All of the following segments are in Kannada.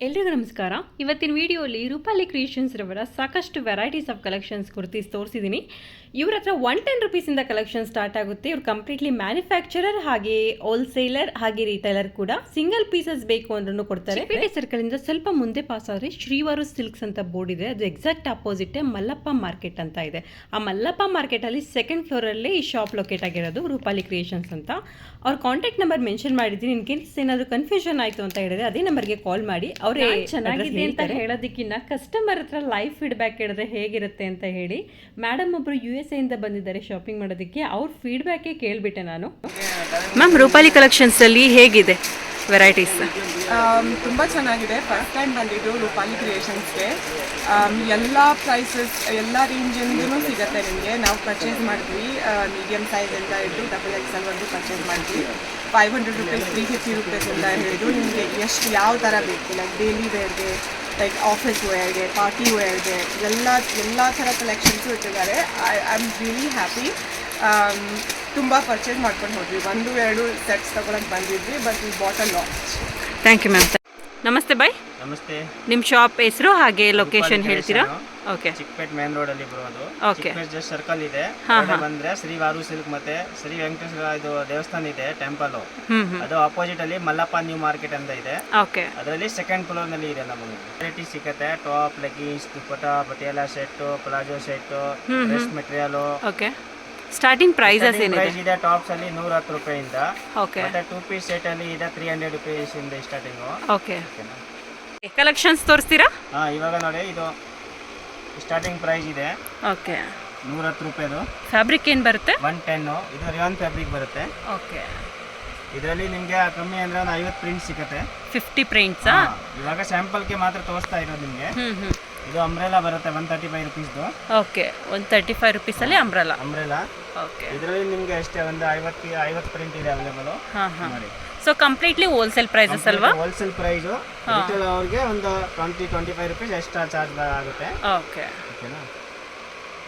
ಎಲ್ರಿಗೂ ನಮಸ್ಕಾರ. ಇವತ್ತಿನ ವಿಡಿಯೋಲಿ ರೂಪಾಲಿ ಕ್ರಿಯೇಷನ್ಸ್ ರವರ ಸಾಕಷ್ಟು ವೆರೈಟೀಸ್ ಆಫ್ ಕಲೆಕ್ಷನ್ಸ್ ಕುರ್ತೀಸ್ ತೋರಿಸಿದ್ದೀನಿ. ಇವ್ರ ಹತ್ರ 110 ರುಪೀಸಿಂದ ಕಲೆಕ್ಷನ್ ಸ್ಟಾರ್ಟ್ ಆಗುತ್ತೆ. ಇವ್ರು ಕಂಪ್ಲೀಟ್ಲಿ ಮ್ಯಾನುಫ್ಯಾಕ್ಚರರ್ ಹಾಗೆ ಹೋಲ್ಸೇಲರ್ ಹಾಗೆ ರಿಟೈಲರ್ ಕೂಡ. ಸಿಂಗಲ್ ಪೀಸಸ್ ಬೇಕು ಅಂದ್ರೂ ಕೊಡ್ತಾರೆ. ಪೇಟೆ ಸರ್ಕಲಿಂದ ಸ್ವಲ್ಪ ಮುಂದೆ ಪಾಸ್ ಆದರೆ ಶ್ರೀವಾರು ಸಿಲ್ಕ್ಸ್ ಅಂತ ಬೋರ್ಡ್ ಇದೆ. ಅದು ಎಕ್ಸಾಕ್ಟ್ ಅಪೋಸಿಟ್ ಮಲ್ಲಪ್ಪ ಮಾರ್ಕೆಟ್ ಅಂತ ಇದೆ. ಆ ಮಲ್ಲಪ್ಪ ಮಾರ್ಕೆಟಲ್ಲಿ ಸೆಕೆಂಡ್ ಫ್ಲೋರಲ್ಲೇ ಈ ಶಾಪ್ ಲೊಕೇಟ್ ಆಗಿರೋದು ರೂಪಾಲಿ ಕ್ರಿಯೇಷನ್ಸ್ ಅಂತ. ಅವ್ರ ಕಾಂಟ್ಯಾಕ್ಟ್ ನಂಬರ್ ಮೆನ್ಷನ್ ಮಾಡಿದ್ದೀನಿ. ಇನ್ ಕೇಸ್ ಏನಾದರೂ ಕನ್ಫ್ಯೂಷನ್ ಆಯಿತು ಅಂತ ಹೇಳಿದ್ರೆ ಅದೇ ನಂಬರ್ಗೆ ಕಾಲ್ ಮಾಡಿ ಅವರೇ ಚೆನ್ನಾಗಿದೆ ಅಂತ ಹೇಳೋದಕ್ಕಿಂತ ಕಸ್ಟಮರ್ ಹತ್ರ ಲೈವ್ ಫೀಡ್ಬ್ಯಾಕ್ ಹೇಳಿದ್ರೆ ಹೇಗಿರುತ್ತೆ ಅಂತ ಹೇಳಿ. ಮೇಡಮ್ ಒಬ್ಬರು USA ಇಂದ ಬಂದಿದ್ದಾರೆ ಶಾಪಿಂಗ್ ಮಾಡೋದಕ್ಕೆ. ಅವ್ರ ಫೀಡ್ಬ್ಯಾಕೇ ಕೇಳಿಬಿಟ್ಟೆ ನಾನು. ಮ್ಯಾಮ್, ರೂಪಾಲಿ ಕಲೆಕ್ಷನ್ಸ್ ಅಲ್ಲಿ ಹೇಗಿದೆ ವೆರೈಟೀಸ್? ತುಂಬ ಚೆನ್ನಾಗಿದೆ. ಫಸ್ಟ್ ಟೈಮ್ ಬಂದಿದ್ದು ರೂಪಾಲಿ ಕ್ರಿಯೇಷನ್ಸ್ಗೆ. ಎಲ್ಲ ಪ್ರೈಸಸ್ ಎಲ್ಲ ರೇಂಜಿಂದೂ ಸಿಗುತ್ತೆ ನಿಮಗೆ. ನಾವು ಪರ್ಚೇಸ್ ಮಾಡಿದ್ವಿ, ಮೀಡಿಯಮ್ ಸೈಜಿಂದ ಹಿಡಿದು XXL ವರೆಗೂ ಪರ್ಚೇಸ್ ಮಾಡಿದ್ವಿ. 500 ರುಪೀಸ್, 350 ರುಪೀಸಿಂದ ಹಿಡಿದು ನಿಮಗೆ ಎಷ್ಟು ಯಾವ ಥರ ಬೇಕು, ಲೈಕ್ ಡೈಲಿ ವೇರ್ಗೆ, ಲೈಕ್ ಆಫೀಸ್ ವೇರ್ಗೆ, ಪಾರ್ಟಿ ವೇರ್ಗೆ ಎಲ್ಲ ಥರ ಕಲೆಕ್ಷನ್ಸು ಇಟ್ಟಿದ್ದಾರೆ. I am really happy. ತುಂಬ ಪರ್ಚೇಸ್ ಮಾಡ್ಕೊಂಡು ಹೋದ್ವಿ. 1-2 ಸೆಟ್ಸ್ ತಗೊಳಕ್ಕೆ ಬಂದಿದ್ವಿ, ಬಟ್ ಈ ಬಾಟಲ್ ಲಾಂಚ್. Thank you ma'am. ನಮಸ್ತೆ ಬಾಯ್. ನಮಸ್ತೆ. ನಿಮ್ಮ ಶಾಪ್ ಹೆಸರು ಹಾಗೆ ಲೊಕೇಶನ್ ಹೇಳ್ತೀರಾ? ಓಕೆ. ಚಿಕ್ಕಪೇಟ್ ಮೇನ್ ರೋಡ್ ಅಲ್ಲಿ ಬರೋದು. ಓಕೆ. ಜಸ್ಟ್ ಸರ್ಕಲ್ ಇದೆ. ಬಂದ್ರೆ ಶ್ರೀವಾರು ಸಿಲ್ಕ್ ಮತ್ತೆ ಶ್ರೀ ವೆಂಕಟೇಶ್ವರ ಇದು ದೇವಸ್ಥಾನ ಇದೆ, ಟೆಂಪಲ್. ಅದು ಅಪೋಸಿಟ್ ಅಲ್ಲಿ ಮಲ್ಲಪ್ಪ ನ್ಯೂ ಮಾರ್ಕೆಟ್ ಅಂತ ಇದೆ. ಓಕೆ. ಅದರಲ್ಲಿ ಸೆಕೆಂಡ್ ಫ್ಲೋರ್ ನಲ್ಲಿ ಇದೆ. ನಮಗೆ ವೆರೈಟಿ ಸಿಗುತ್ತೆ. Top, leggings, dupatta, Patiala set, palazzo set, ವೆಸ್ಟ್ ಮೆಟೀರಿಯಲ್. ಓಕೆ. ಸ್ಟಾರ್ಟಿಂಗ್ ಪ್ರೈಸಸ್ ಏನಿದೆ? ಪ್ರೈಸ್ ಇದೆ ಟಾಪ್ಸ್ ಅಲ್ಲಿ 110 ರೂಪಾಯಿಂದ. ಓಕೆ. ಮತ್ತೆ 2 ಪೀಸ್ ಸೆಟ್ ಅಲ್ಲಿ ಇದೆ 300 ರೂಪೀಸ್ ಇಂದ ಸ್ಟಾರ್ಟಿಂಗ್. ಓಕೆ. ಕಲೆಕ್ಷನ್ಸ್ ತೋರಿಸ್ತೀರಾ? ಇವಾಗ ನೋಡಿ, ಇದು ಸ್ಟಾರ್ಟಿಂಗ್ ಪ್ರೈಸ್ ಇದೆ. ಓಕೆ. 110 ರೂಪಾಯಿದು. ಫ್ಯಾಬ್ರಿಕ್ ಏನು ಬರುತ್ತೆ? 110. ಇದು ರಿಯಾನ್ ಫ್ಯಾಬ್ರಿಕ್ ಬರುತ್ತೆ. ಓಕೆ. ಇದರಲ್ಲಿ ನಿಮಗೆ ಕಮ್ಮಿ ಅಂದ್ರೆ ಒಂದು 50 ಪ್ರಿಂಟ್ ಸಿಗುತ್ತೆ. 50 ಪ್ರಿಂಟ್ಸಾ? ಇವಾಗ ಸ್ಯಾಂಪಲ್ಗೆ ಮಾತ್ರ ತೋರಿಸ್ತಾ ಇರೋದು ನಿಮಗೆ. ಇದು ಅಂಬ್ರೆಲಾ ಬರುತ್ತೆ 135 ರುಪೀಸ್ದು. ಓಕೆ. 135 ರುಪೀಸಲ್ಲಿ ಅಂಬ್ರೆಲಾ. ಓಕೆ. ಇದರಲ್ಲಿ ನಿಮಗೆ ಅಷ್ಟೇ ಒಂದು 50 ಪ್ರಿಂಟ್ ಇದೆ ಅವೈಲೇಬಲ್. ನೋಡಿ. ಸೊ ಕಂಪ್ಲೀಟ್ಲಿ ಹೋಲ್ಸೇಲ್ ಪ್ರೈಸಸ್ ಅಲ್ವಾ? Wholesale price. ರಿಟೇಲ್ ಅವ್ರಿಗೆ ಒಂದು 20-25 ರುಪೀಸ್ ಎಕ್ಸ್ಟ್ರಾ ಚಾರ್ಜ್ ಆಗುತ್ತೆ. ಓಕೆ. ಓಕೆನಾ?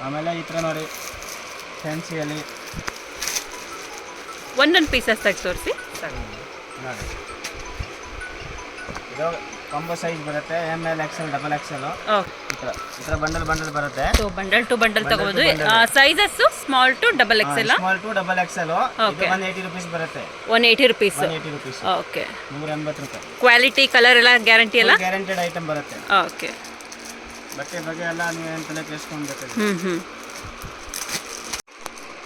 ಆಮೇಲೆ ಈ ಥರ ನೋಡಿ, ಫ್ಯಾನ್ಸಿಯಲ್ಲಿ ಒಂದೊಂದು ಪೀಸಸ್ ತೆಗೆದು ತೋರಿಸಿ. ನೋಡಿ, ಇದು ಕಾಂಬೋ ಸೈಜ್ ಬರುತ್ತೆ. ML, XL, XXL. ಈ ಥರ ಬಂಡಲ್ ಬರುತ್ತೆ. ಸೊ ಬಂಡಲ್ ಟು ಬಂಡಲ್ ತಗೋಬಹುದು. Sizes small to XXL. Small to XXL. ಇದು 180 ರುಪೀಸ್ ಬರುತ್ತೆ. 180 ರುಪೀಸ್. 180 ರೂಪೀಸ್. ಓಕೆ. 180 ರೂಪಾಯಿ. ಕ್ವಾಲಿಟಿ, ಕಲರ್ ಎಲ್ಲ ಗ್ಯಾರಂಟಿ ಎಲ್ಲ? ಗ್ಯಾರಂಟೆಡ್ ಐಟಮ್ ಬರುತ್ತೆ. ಓಕೆ. ಬಟ್ಟೆ ಬಗ್ಗೆ ಎಲ್ಲ ನೀವು ಏನು ತಲೆ ಕೆಡಿಸ್ಕೊಳ್ಬೇಕು.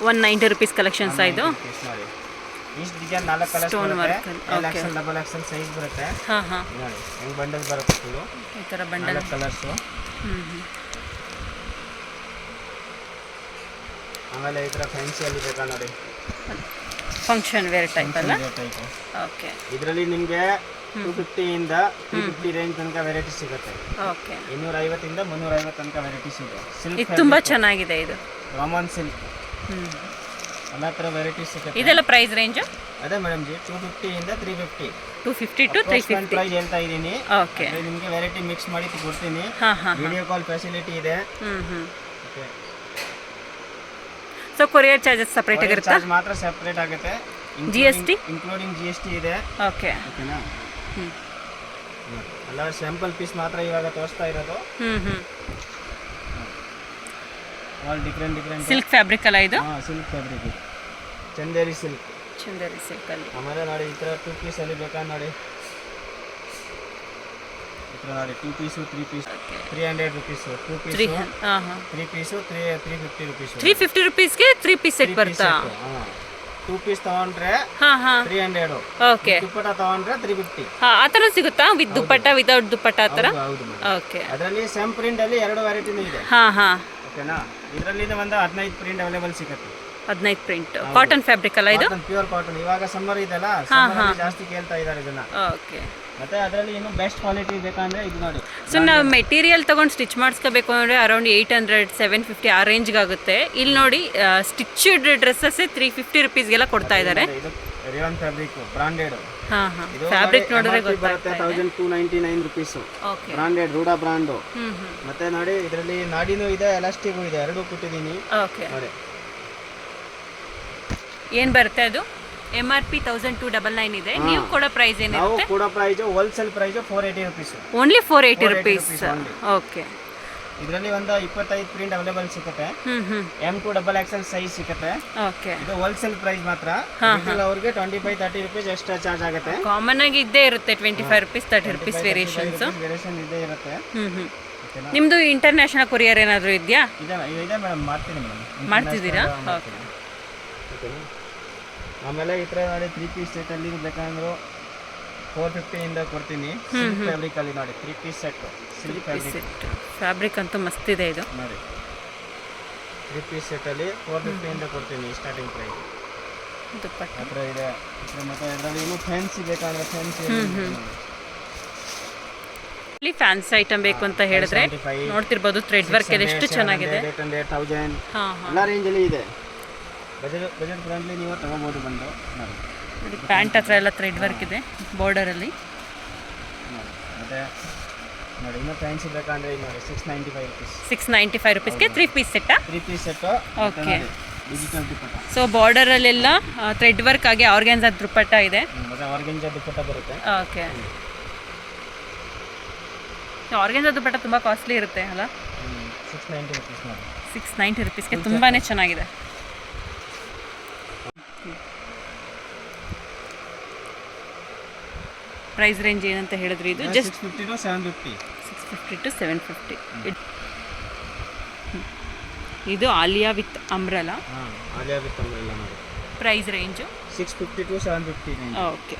190 ರುಪೀಸ್ ಕಲೆಕ್ಷನ್ಸ್ ಇದು. ನೋಡಿ, ಇಷ್ಟು ಡಿಸೈನ್ 4 ಕಲರ್ಸ್ ಬರುತ್ತೆ. XL, XXL ಸೈಜ್ ಬರುತ್ತೆ. ನೋಡಿ ಹೆಂಗ್ ಬಂಡಲ್ ಬರುತ್ತೆ ಫುಲ್ಲು. ಈ ಥರ ಬಂಡಲ್ 4 ಕಲರ್ಸು. ಆಮೇಲೆ ಈ ಥರ ಫ್ಯಾನ್ಸಿಯಲ್ಲಿ ಬೇಕಾ ನೋಡಿ, ಫಂಕ್ಷನ್ ವೇರ್ ಟೈಪ್ ಅಲ್ಲ? ಓಕೆ. ಇದರಲ್ಲಿ ನಿಮಗೆ 250 ಇಂದ 350 ರೇಂಜ್ ತನಕ ವೆರೈಟಿ ಸಿಗುತ್ತೆ. ಓಕೆ. 250 ಇಂದ 350 ತನಕ ವೆರೈಟೀಸ್ ಇದೆ. ಇದು ತುಂಬಾ ಚೆನ್ನಾಗಿದೆ. ಇದು ರಾಮನ್ ಸಿಲ್ಕ್. ಎಲ್ಲ ಥರ ವೆರೈಟೀಸ್ ಸಿಗುತ್ತೆ. ಇದೆಲ್ಲ ಪ್ರೈಸ್ ರೇಂಜ್? ಅದೇ ಮೇಡಮ್ ಜಿ, 250 ಇಂದ 350. 250 ಟು 350 ಪ್ರೈಸ್ ಹೇಳ್ತಾ ಇದ್ದೀನಿ. ಓಕೆ. ನಿಮಗೆ ವೆರೈಟಿ ಮಿಕ್ಸ್ ಮಾಡಿ ಕೊಡ್ತೀನಿ. ವಿಡಿಯೋ ಕಾಲ್ ಫೆಸಿಲಿಟಿ ಇದೆ. Okay. So courier charges separate ಆಗಿರುತ್ತಾ? ಚಾರ್ಜ್ ಮಾತ್ರ ಸೆಪರೇಟ್ ಆಗುತ್ತೆ. GST ಇನ್ಕ್ಲೂಡಿಂಗ್ GST ಇದೆ. ಓಕೆ. ಓಕೆನಾ? ಎಲ್ಲ ಸ್ಯಾಂಪಲ್ ಪೀಸ್ ಮಾತ್ರ ಇವಾಗ ತೋರಿಸ್ತಾ ಇರೋದು. ಆಲ್ ಡಿಫರೆಂಟ್ ಸಿಲ್ಕ್ ಫ್ಯಾಬ್ರಿಕ್ ಅಲ್ಲ ಇದು? ಸಿಲ್ಕ್ ಫ್ಯಾಬ್ರಿಕ್ ಇದು. ಚಂದೇರಿ ಸಿಲ್ಕ್. ಚಂದೇರಿ ಸಿಲ್ಕ್ ಅಲ್ಲಿ. ಆಮೇಲೆ ನೋಡಿ, ಈ ಥರ 2 ಪೀಸ್ ಅಲ್ಲಿ ಬೇಕಾ ನೋಡಿ. ಈ ಥರ ನೋಡಿ, 2 piece 3 piece 300 rupees. 2 piece 3 piece 350 rupees. 350 ರುಪೀಸ್ಗೆ 3 ಪೀಸ್ ಸೆಟ್ ಬರುತ್ತಾ? 2 ಪೀಸ್ ತಗೊಂಡ್ರೆ 300. ಓಕೆ. ದುಪ್ಪಟ್ಟ ತಗೊಂಡ್ರೆ 350. ಆ ಥರ ಸಿಗುತ್ತಾ? ವಿತ್ ದುಪ್ಪಟ್ಟ, ವಿದೌಟ್ ದುಪ್ಪಟ್ಟ ಆ ಥರ? ಹೌದು. ಓಕೆ. ಅದರಲ್ಲಿ ಸೇಮ್ ಪ್ರಿಂಟ್ ಅಲ್ಲಿ 2 ವೆರೈಟಿನೂ ಇದೆ. ಓಕೆನಾ? ಇದರಲ್ಲಿ ಒಂದು 15 ಪ್ರಿಂಟ್ ಅವೈಲೇಬಲ್ ಸಿಗುತ್ತೆ. 15 ಪ್ರಿಂಟ್. ಕಾಟನ್ ಫ್ಯಾಬ್ರಿಕ್ ಅಲ್ಲ ಇದು? Pure cotton. ಇವಾಗ ಸಮ್ಮರ್ ಇದೆಲ್ಲ, ಸಮ್ಮರ್ ಜಾಸ್ತಿ ಕೇಳ್ತಾ ಇದ್ದಾರೆ ಇದನ್ನ. ಓಕೆ. ಮತ್ತೆ ಅದರಲ್ಲಿ ಇನ್ನು ಬೆಸ್ಟ್ ಕ್ವಾಲಿಟಿ ಬೇಕಂದ್ರೆ ಇದು ನೋಡಿ. ಸೊ ನಾವು ಮೆಟೀರಿಯಲ್ ತಗೊಂಡು ಸ್ಟಿಚ್ ಮಾಡಿಸ್ಕೋಬೇಕು ಅಂದರೆ ಅರೌಂಡ್ 800, 750 ಆ ರೇಂಜ್ಗೆ ಆಗುತ್ತೆ. ಇಲ್ಲಿ ನೋಡಿ, ಸ್ಟಿಚ್ಡ್ ಡ್ರೆಸ್ಸಸ್ 350 ರುಪೀಸ್ಗೆಲ್ಲ ಕೊಡ್ತಾ ಇದ್ದಾರೆ. ಇದು ರಿಯಾನ್ ಫ್ಯಾಬ್ರಿಕ್ ಬ್ರಾಂಡೆಡ್. ಫ್ಯಾಬ್ರಿಕ್ ನೋಡಿದ್ರೆ ಗೊತ್ತಾಗುತ್ತೆ. 1299 ರುಪೀಸ್. Branded, ರೂಢಾ brand. ಮತ್ತೆ ನೋಡಿ, ಇದರಲ್ಲಿ ನಾಡಿನೂ ಇದೆ, ಎಲಾಸ್ಟಿಕ್ ಇದೆ, ಎರಡೂ ಕೊಟ್ಟಿದ್ದೀನಿ. ಓಕೆ. ನೋಡಿ ಏನು ಬರುತ್ತೆ ಅದು? MRP 1299 ಇದೆ. ನೀವು ಕೊಡೋ ಪ್ರೈಸ್ ನಾವು ಏನಿರುತ್ತೆ? ಕೂಡ price wholesale price 480 rupees. Only 480 rupees. only. Okay. ಇದರಲ್ಲಿ ಒಂದು 25 ಪ್ರಿಂಟ್ ಅವೈಲೇಬಲ್ ಸಿಗುತ್ತೆ. M2 XXL ಸೈಜ್ ಸಿಗುತ್ತೆ. ಓಕೆ. ಇದು ಹೋಲ್ಸೇಲ್ ಪ್ರೈಸ್ ಮಾತ್ರ. ರಿಟೇಲ್ ಅವರಿಗೆ 25-30 ರುಪೀಸ್ ಎಕ್ಸ್ಟ್ರಾ ಚಾರ್ಜ್ ಆಗುತ್ತೆ. ಕಾಮನ್ ಆಗಿ ಇದ್ದೇ ಇರುತ್ತೆ 25 ರುಪೀಸ್ 30 ರುಪೀಸ್ ವೇರಿಯೇಷನ್ಸ್. ವೇರಿಯೇಷನ್ ಇದ್ದೇ ಇರುತ್ತೆ. ನಿಮ್ದು ಇಂಟರ್ನ್ಯಾಷನಲ್ ಕೊರಿಯರ್ ಏನಾದರೂ ಇದೆಯಾ? ಇದೆ ಮೇಡಮ್, ಮಾಡ್ತೀನಿ ಮೇಡಮ್. ಮಾಡ್ತಿದ್ದೀರಾ? ಓಕೆ. ಆಮೇಲೆ ಈ ಥರ ನೋಡಿ 3 ಪೀಸ್ ಸೆಟ್ ಅಲ್ಲಿ ಬೇಕಂದ್ರೆ 450 ಇಂದ ಕೊಡ್ತೀನಿ. ಸಿಲ್ಕ್ ಫ್ಯಾಬ್ರಿಕ್ ಅಲ್ಲಿ ನೋಡಿ 3 piece set silk fabric. Fabric ಅಂತೂ ಮಸ್ತ್ ಇದೆ ಇದು ನೋಡಿ. 3 ಪೀಸ್ ಸೆಟ್ ಅಲ್ಲಿ 450 ಇಂದ ಕೊಡ್ತೀನಿ ಸ್ಟಾರ್ಟಿಂಗ್ ಪ್ರೈಸ್. ದುಪ್ಪಟ್ಟ ಹತ್ರ ಇದೆ. ಮತ್ತೆ ಇದರಲ್ಲಿ ಇನ್ನೂ ಫ್ಯಾನ್ಸಿ ಬೇಕಂದ್ರೆ ಫ್ಯಾನ್ಸಿ ಇಲ್ಲಿ ಫ್ಯಾನ್ಸಿ ಐಟಮ್ ಬೇಕು ಅಂತ ಹೇಳಿದ್ರೆ ನೋಡ್ತಿರ್ಬೋದು. ಥ್ರೆಡ್ ವರ್ಕ್ ಎಲ್ಲ ಎಷ್ಟು ಚೆನ್ನಾಗಿದೆ. 800-1000 ಎಲ್ಲ ರೇಂಜ್ ಅಲ್ಲಿ ಇದೆ. ಬಜೆಟ್ ಫ್ರೆಂಡ್ಲಿ ನೀವು ತಗೋಬಹುದು ಬಂದು. ನೋಡಿ ಪ್ಯಾಂಟ್ ಹತ್ರ ಎಲ್ಲ ಥ್ರೆಡ್ ವರ್ಕ್ ಇದೆ ಬಾರ್ಡರ್ ಅಲ್ಲಿ. ಮತ್ತೆ ನೋಡಿ ಇನ್ನೂ ಫ್ಯಾನ್ಸಿ ಬೇಕಂದ್ರೆ ನೋಡಿ 695 ರುಪೀಸ್. 695 ರುಪೀಸ್ಗೆ 3 ಪೀಸ್ ಸೆಟ್ಟಾ? 3 piece set. Okay. Digital dupatta. So border ಅಲ್ಲೆಲ್ಲ ಥ್ರೆಡ್ ವರ್ಕ್ ಆಗಿ ಆರ್ಗ್ಯಾನ್ಜಾ ದುಪ್ಪಟ್ಟ ಇದೆ. ಮತ್ತೆ ಆರ್ಗನ್ಜಾ ದುಪ್ಪಟ್ಟ ಬರುತ್ತೆ. ಓಕೆ. ಆರ್ಗ್ಯಾನ್ಜಾ ದುಪ್ಪಟ್ಟ ತುಂಬ ಕಾಸ್ಟ್ಲಿ ಇರುತ್ತೆ ಅಲ್ಲ? 690 ರುಪೀಸ್ ನೋಡಿ. 690 ರುಪೀಸ್ಗೆ ತುಂಬಾ ಚೆನ್ನಾಗಿದೆ. ಪ್ರೈಸ್ ರೇಂಜ್ ಏನಂತ ಹೇಳಿದ್ರಿ ಇದು? Just 650 to 750. 650 to 750. ಇದು Alia with umbrella. Alia with umbrella ನೋಡಿ. Price range 650 to 750 range. Okay.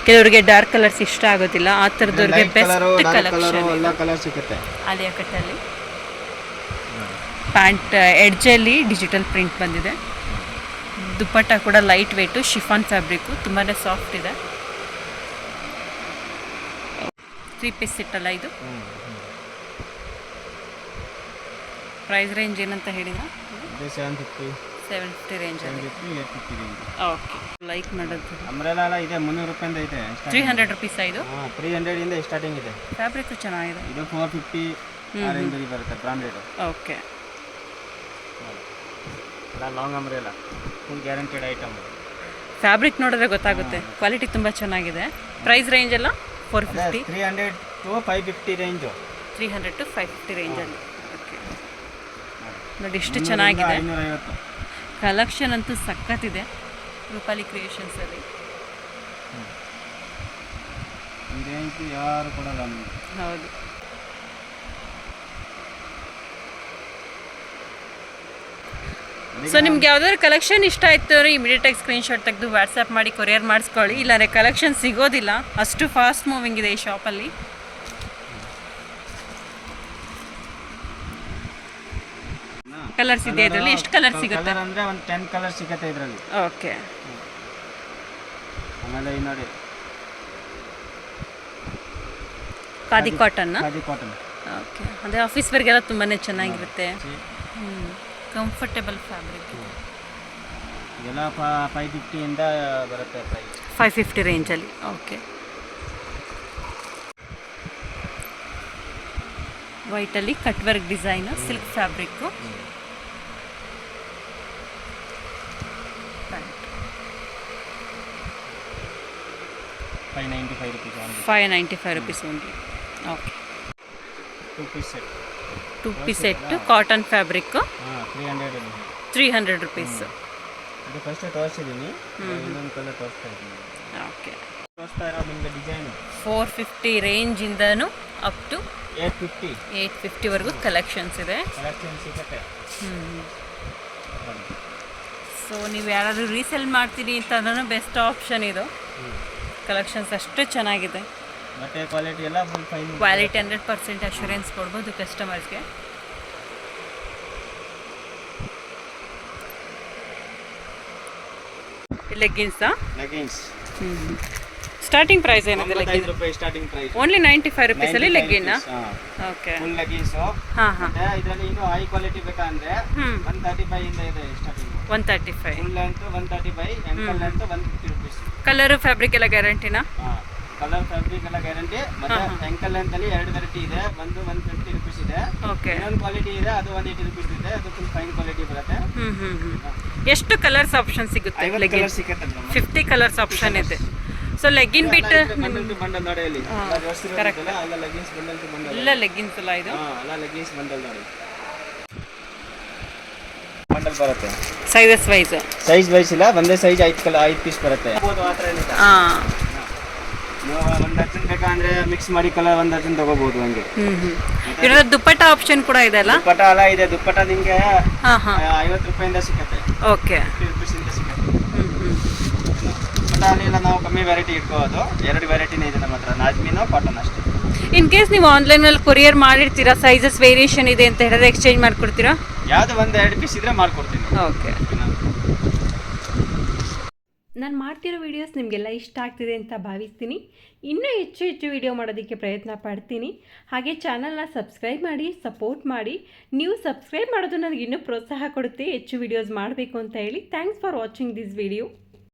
ಕೆಲವರಿಗೆ ಡಾರ್ಕ್ ಕಲರ್ಸ್ ಇಷ್ಟ ಆಗೋದಿಲ್ಲ, ಆ ಥರದವ್ರಿಗೆ ಬೆಸ್ಟ್ ಕಲೆಕ್ಷನ್. ಎಲ್ಲ ಕಲರ್ ಸಿಗುತ್ತೆ. ಆಲಿಯಾ ಕಟ್ಟಲ್ಲಿ ಪ್ಯಾಂಟ್ ಎಡ್ಜಲ್ಲಿ ಡಿಜಿಟಲ್ ಪ್ರಿಂಟ್ ಬಂದಿದೆ. ದುಪ್ಪಟ್ಟ ಕೂಡ ಲೈಟ್ ವೇಟು ಶಿಫಾನ್ ಫ್ಯಾಬ್ರಿಕ್ಕು, ತುಂಬಾ ಸಾಫ್ಟ್ ಇದೆ. 3 ಪೀಸ್ ಸೆಟ್ ಅಲ್ಲ ಇದು? ಪ್ರೈಸ್ ರೇಂಜ್ ಏನಂತ ಹೇಳಿದ್ರೆ 750 ರೇಂಜಲ್ಲಿ. ಓಕೆ. ಲೈಕ್ ಮಾಡೋದು ಅಂಬ್ರೆಲಾ ಎಲ್ಲ ಇದೆ 300 ರೂಪಾಯಿಂದ ಇದೆ. 300 ರುಪೀಸ್ ಇದು? 300 ಇಂದ ಸ್ಟಾರ್ಟಿಂಗ್ ಇದೆ. ಫ್ಯಾಬ್ರಿಕ್ಕು ಚೆನ್ನಾಗಿದೆ. ಇದು 450 ಆ ರೇಂಜಲ್ಲಿ ಬರುತ್ತೆ ಬ್ರಾಂಡೆಡ್. ಓಕೆ. ಎಲ್ಲ long umbrella full guaranteed item. Fabric ನೋಡಿದ್ರೆ ಗೊತ್ತಾಗುತ್ತೆ, ಕ್ವಾಲಿಟಿ ತುಂಬ ಚೆನ್ನಾಗಿದೆ. ಪ್ರೈಸ್ ರೇಂಜ್ ಎಲ್ಲ 450? 300 to 550 ರೇಂಜು. 300 to 550 ರೇಂಜಲ್ಲಿ. ಓಕೆ. ನೋಡಿ ಇಷ್ಟು ಚೆನ್ನಾಗಿದೆ. 550. ಕಲೆಕ್ಷನ್ ಅಂತೂ ಸಖತ್ತಿದೆ ರೂಪಾಲಿ ಕ್ರಿಯೇಷನ್ಸಲ್ಲಿ. ಈ ರೇಂಜ್ ಯಾರು ಕೊಡಲ್ಲ ನಮಗೆ. ಹೌದು. ಸೊ ನಿಮ್ಗೆ ಯಾವ್ದಾದ್ರು ಕಲೆಕ್ಷನ್ ಇಷ್ಟ ಆಯಿತು ಅಂದರೆ ಇಮಿಡಿಯೇಟಾಗಿ ಸ್ಕ್ರೀನ್ಶಾಟ್ ತೆಗೆದು ವಾಟ್ಸಪ್ ಮಾಡಿ ಕೊರಿಯರ್ ಮಾಡಿಸ್ಕೊಳ್ಳಿ. ಇಲ್ಲಾಂದರೆ ಕಲೆಕ್ಷನ್ ಸಿಗೋದಿಲ್ಲ, ಅಷ್ಟು ಫಾಸ್ಟ್ ಮೂವಿಂಗ್ ಇದೆ ಈ ಶಾಪಲ್ಲಿ. ಕಲರ್ಸ್ ಇದೆ ಇದರಲ್ಲಿ? ಎಷ್ಟು ಕಲರ್ ಸಿಗುತ್ತೆ? ಅಂದರೆ ಒಂದು 10 ಕಲರ್ ಸಿಗುತ್ತೆ ಇದರಲ್ಲಿ. ಓಕೆ. ಆಮೇಲೆ ಈ ನೋಡಿ khadi cotton. Khadi cotton. Okay. ಅದೇ ಆಫೀಸ್ ವರ್ಗೆಲ್ಲ ತುಂಬಾ ಚೆನ್ನಾಗಿರುತ್ತೆ. Comfortable fabric. ಇದೆಲ್ಲ 550 ಇಂದ ಬರುತ್ತೆ ಪ್ರೈಸ್. 550 ರೇಂಜಲ್ಲಿ. ಓಕೆ. ವೈಟಲ್ಲಿ cut work design, silk fabric. 595 rupees. 595 rupees only. Okay. 2 piece set. 2 piece set cotton fabric. 300 rupees. ಇದು ಫಸ್ಟ್ ತೋರಿಸಿದ್ದೀನಿ, ಇನ್ನೊಂದು ಕಲರ್ ತೋರಿಸ್ತಾ ಇದ್ದೀನಿ. ಓಕೆ. ತೋರಿಸ್ತಾ ಇರೋ ನಿಮಗೆ ಡಿಸೈನು 450 ರೇಂಜಿಂದನೂ ಅಪ್ ಟು 850ವರೆಗೂ ಕಲೆಕ್ಷನ್ಸ್ ಇದೆ. ಕಲೆಕ್ಷನ್ ಸಿಗುತ್ತೆ. ಸೊ ನೀವು ಯಾರಾದರೂ ರೀಸೆಲ್ ಮಾಡ್ತೀರಿ ಅಂತಂದ್ರೂ ಬೆಸ್ಟ್ ಆಪ್ಷನ್ ಇದು. ಕಲೆಕ್ಷನ್ಸ್ ಅಷ್ಟು ಚೆನ್ನಾಗಿದೆ. ಮತ್ತೆ ಕ್ವಾಲಿಟಿ ಎಲ್ಲ ಫುಲ್ ಫೈನ್. ಕ್ವಾಲಿಟಿ 100% ಅಶ್ಯೂರೆನ್ಸ್ ಕೊಡ್ಬೋದು ಕಸ್ಟಮರ್ಸ್ಗೆ. ಲೆಗ್ಗಿನ್ಸಾ? ಲೆಗ್ಗಿನ್ಸ್. ಸ್ಟಾರ್ಟಿಂಗ್ ಪ್ರೈಸ್ ಏನಿದೆ? 95 ರೂಪಾಯಿ ಸ್ಟಾರ್ಟಿಂಗ್ ಪ್ರೈಸ್. ಓನ್ಲಿ 95 ರುಪೀಸಲ್ಲಿ ಲೆಗ್ಗಿನ್ನ? ಓಕೆ. Full leggings. ಹಾಂ ಹಾಂ. ಇದರಲ್ಲಿ ಇನ್ನೂ ಹೈ ಕ್ವಾಲಿಟಿ ಬೇಕಂದ್ರೆ 135 ಇಂದ ಇದೆ starting. 135. Full length 135, ankle length 150 rupees. Colour fabric ಎಲ್ಲ ಗ್ಯಾರಂಟಿನಾ? ಕಲರ್ ಫ್ಯಾಬ್ರಿಕ್ ಎಲ್ಲ ಗ್ಯಾರಂಟಿ. ಮತ್ತೆ ಆಂಕಲ್ ಲೆಂತ್ ಅಲ್ಲಿ 2 ವೆರೈಟಿ ಇದೆ. ಒಂದು 150 ರುಪೀಸ್ ಇದೆ. ಓಕೆ. ಇನ್ನೊಂದು ಕ್ವಾಲಿಟಿ ಇದೆ, ಅದು 180 ರುಪೀಸ್ ಇದೆ. ಅದು ಫುಲ್ ಫೈನ್ ಕ್ವಾಲಿಟಿ ಬರುತ್ತೆ. ಎಷ್ಟು ಕಲರ್ಸ್ ಆಪ್ಷನ್ ಸಿಗುತ್ತೆ? 50 ಕಲರ್ ಸಿಗುತ್ತೆ ಮೇಡಮ್. 50 ಕಲರ್ಸ್ ಆಪ್ಷನ್ ಇದೆ. ಸೊ ಲೆಗ್ಗಿನ್ ಬಿಟ್ಟು ಬಂಡಲ್ ಟು ಬಂಡಲ್ ನೋಡಿ ಇಲ್ಲಿ ಕರೆಕ್ಟ್ ಅಲ್ಲ ಲೆಗ್ಗಿನ್ಸ್ ಬಂಡಲ್ ಟು ಬಂಡಲ್ ಎಲ್ಲ ಲೆಗ್ಗಿನ್ಸ್ ಅಲ್ಲ ಇದು? ಅಲ್ಲ ಲೆಗ್ಗಿನ್ಸ್ ಬಂಡಲ್ ನೋಡಿ ಬಂಡಲ್ ಬರುತ್ತೆ. Sizes wise? ಸೈಜ್ ವೈಸ್ ಇಲ್ಲ, ಒಂದೇ ಸೈಜ್ 5 ಪೀಸ್ ಬರುತ್ತೆ. ಮಾತ್ರ ಏನಿಲ್ಲ, ನೀವು ಒಂದು ಡಜನ್ ಬೇಕಂದ್ರೆ ಮಿಕ್ಸ್ ಮಾಡಿ ಕಲರ್ ಒಂದು ಡಜನ್ ತಗೋಬಹುದು ಹಂಗೆ. ಇದರ ದುಪ್ಪಟ್ಟ ಆಪ್ಷನ್ ಕೂಡ ಇದೆ ಅಲ್ಲ? ದುಪ್ಪಟ್ಟ ಅಲ್ಲ ಇದೆ. ದುಪ್ಪಟ್ಟ ನಿಮಗೆ 50 ರೂಪಾಯಿಂದ ಸಿಗುತ್ತೆ. ಓಕೆ. 50 ರೂಪೀಸಿಂದ ಸಿಗುತ್ತೆ. ಅಲ್ಲೆಲ್ಲ ನಾವು ಕಮ್ಮಿ ವೆರೈಟಿ ಇಟ್ಕೋದು. 2 ವೆರೈಟಿನೇ ಇದೆ ನಮ್ಮ ಹತ್ರ, ನಾಜ್ಮೀನು ಕಾಟನ್ ಅಷ್ಟೇ. ಇನ್ ಕೇಸ್ ನೀವು ಆನ್ಲೈನಲ್ಲಿ ಕೊರಿಯರ್ ಮಾಡಿರ್ತೀರಾ, ಸೈಜಸ್ ವೇರಿಯೇಷನ್ ಇದೆ ಅಂತ ಹೇಳಿದ್ರೆ ಎಕ್ಸ್ಚೇಂಜ್ ಮಾಡ್ಕೊಡ್ತೀರಾ? ಯಾವುದು 1-2 ಪೀಸ್ ಇದ್ರೆ ಮಾಡ್ಕೊಡ್ತೀನಿ. ಓಕೆ. ನಾನು ಮಾಡ್ತಿರೋ ವೀಡಿಯೋಸ್ ನಿಮಗೆಲ್ಲ ಇಷ್ಟ ಆಗ್ತಿದೆ ಅಂತ ಭಾವಿಸ್ತೀನಿ. ಇನ್ನೂ ಹೆಚ್ಚು ವೀಡಿಯೋ ಮಾಡೋದಕ್ಕೆ ಪ್ರಯತ್ನ ಪಡ್ತೀನಿ. ಹಾಗೆ ಚಾನಲ್ನ ಸಬ್ಸ್ಕ್ರೈಬ್ ಮಾಡಿ, ಸಪೋರ್ಟ್ ಮಾಡಿ. ನೀವು ಸಬ್ಸ್ಕ್ರೈಬ್ ಮಾಡೋದು ನನಗೆ ಇನ್ನೂ ಪ್ರೋತ್ಸಾಹ ಕೊಡುತ್ತೆ ಹೆಚ್ಚು ವೀಡಿಯೋಸ್ ಮಾಡಬೇಕು ಅಂತ ಹೇಳಿ. Thanks for watching this video.